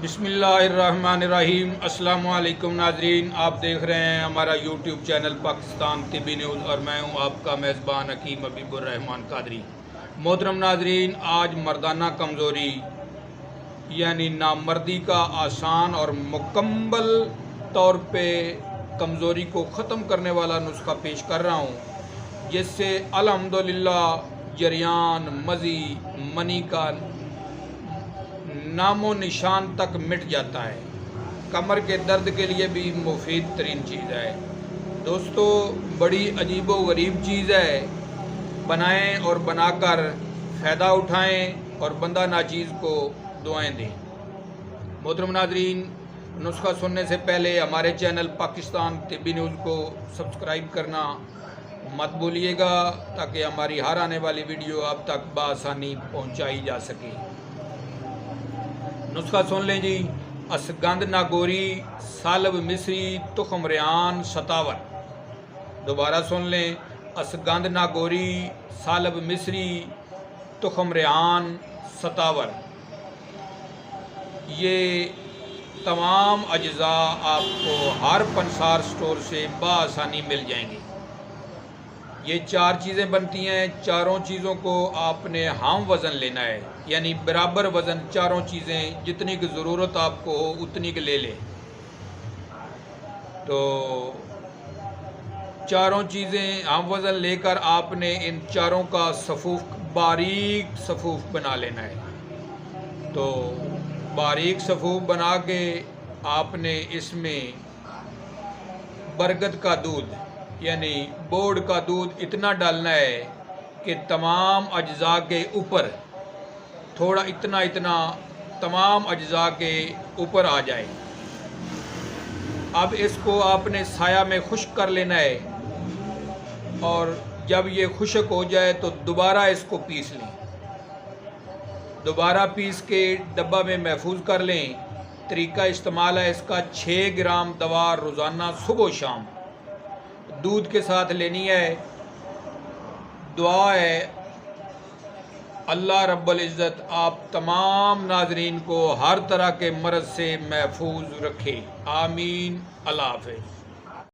بسم اللہ الرحمن الرحیم۔ السلام علیکم ناظرین، آپ دیکھ رہے ہیں ہمارا یوٹیوب چینل پاکستان طبی نیوز اور میں ہوں آپ کا میزبان حکیم حبیب الرحمان قادری۔ محترم ناظرین، آج مردانہ کمزوری یعنی نامردی کا آسان اور مکمل طور پہ کمزوری کو ختم کرنے والا نسخہ پیش کر رہا ہوں، جس سے الحمدللہ جریان، مزی، منی کا نام و نشان تک مٹ جاتا ہے۔ کمر کے درد کے لیے بھی مفید ترین چیز ہے۔ دوستو، بڑی عجیب و غریب چیز ہے، بنائیں اور بنا کر فائدہ اٹھائیں اور بندہ ناچیز کو دعائیں دیں۔ محترم ناظرین، نسخہ سننے سے پہلے ہمارے چینل پاکستان طبی نیوز کو سبسکرائب کرنا مت بھولیے گا، تاکہ ہماری ہر آنے والی ویڈیو آپ تک بآسانی پہنچائی جا سکے۔ نسخہ سن لیں جی۔ اسگند ناگوری، سالب مصری، تخم ریحان، ستاور۔ دوبارہ سن لیں۔ اسگند ناگوری، سالب مصری، تخم ریحان، ستاور۔ یہ تمام اجزاء آپ کو ہر پنسار سٹور سے بآسانی مل جائیں گی۔ یہ 4 چیزیں بنتی ہیں، چاروں چیزوں کو آپ نے ہم وزن لینا ہے، یعنی برابر وزن چاروں چیزیں، جتنی کی ضرورت آپ کو ہو اتنی کی لے لیں۔ تو چاروں چیزیں ہم وزن لے کر آپ نے ان چاروں کا صفوف، باریک صفوف بنا لینا ہے۔ تو باریک صفوف بنا کے آپ نے اس میں برگد کا دودھ یعنی بورڈ کا دودھ اتنا ڈالنا ہے کہ تمام اجزاء کے اوپر تھوڑا اتنا تمام اجزاء کے اوپر آ جائے۔ اب اس کو آپ نے سایہ میں خشک کر لینا ہے، اور جب یہ خشک ہو جائے تو دوبارہ اس کو پیس لیں۔ دوبارہ پیس کے ڈبہ میں محفوظ کر لیں۔ طریقہ استعمال ہے اس کا، 6 گرام دوا روزانہ صبح و شام دودھ کے ساتھ لینی ہے۔ دعا ہے اللہ رب العزت آپ تمام ناظرین کو ہر طرح کے مرض سے محفوظ رکھے، آمین۔ اللہ حافظ۔